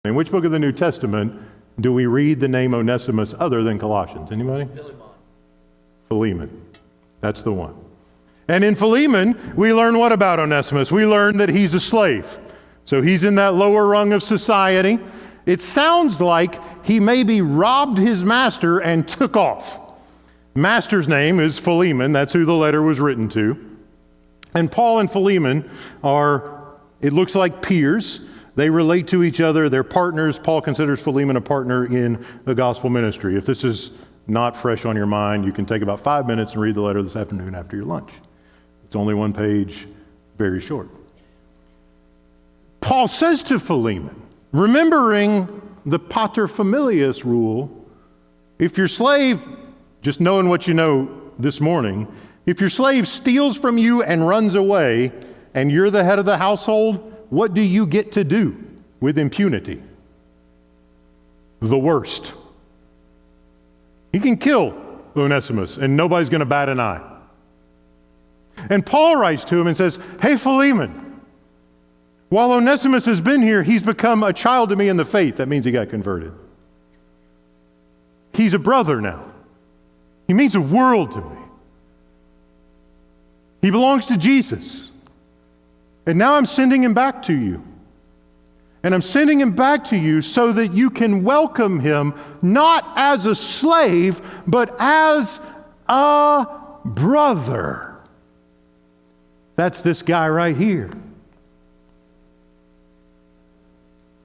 In which book of the New Testament do we read the name Onesimus other than Colossians? Anybody? Philemon. That's the one. And in Philemon, we learn what about Onesimus? We learn that he's a slave. So he's in that lower rung of society. It sounds like he maybe robbed his master and took off. Master's name is Philemon. That's who the letter was written to. And Paul and Philemon are, it looks like, peers. They relate to each other. They're partners. Paul considers Philemon a partner in the gospel ministry. If this is not fresh on your mind, you can take about 5 minutes and read the letter this afternoon after your lunch. It's only one page, very short. Paul says to Philemon, remembering the pater familias rule, if your slave, just knowing what you know this morning, if your slave steals from you and runs away, and you're the head of the household, what do you get to do with impunity? The worst. He can kill Onesimus, and nobody's going to bat an eye. And Paul writes to him and says, hey, Philemon, while Onesimus has been here, he's become a child to me in the faith. That means he got converted. He's a brother now. He means the world to me. He belongs to Jesus. And now I'm sending him back to you. And I'm sending him back to you so that you can welcome him not as a slave, but as a brother. That's this guy right here.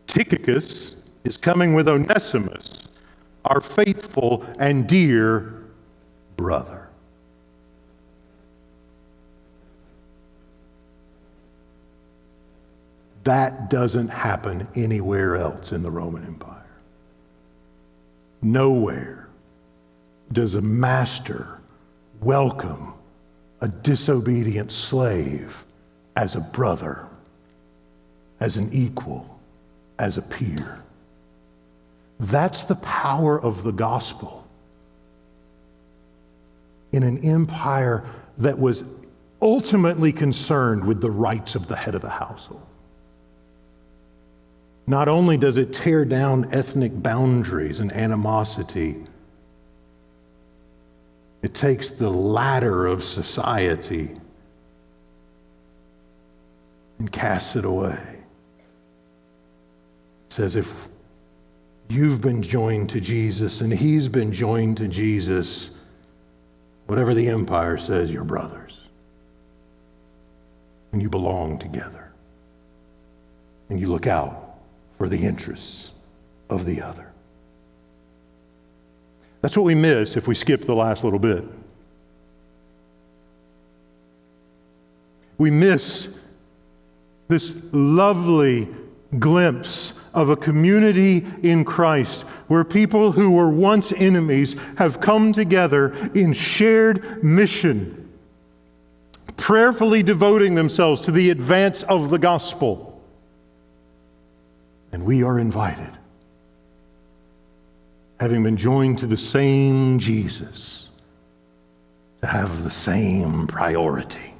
Tychicus is coming with Onesimus, our faithful and dear brother. That doesn't happen anywhere else in the Roman Empire. Nowhere does a master welcome a disobedient slave as a brother, as an equal, as a peer. That's the power of the gospel in an empire that was ultimately concerned with the rights of the head of the household. Not only does it tear down ethnic boundaries and animosity, it takes the ladder of society and casts it away. It says if you've been joined to Jesus and he's been joined to Jesus, whatever the empire says, you're brothers. And you belong together. And you look out for the interests of the other. That's what we miss if we skip the last little bit. We miss this lovely glimpse of a community in Christ where people who were once enemies have come together in shared mission, prayerfully devoting themselves to the advance of the gospel. And we are invited, having been joined to the same Jesus, to have the same priority.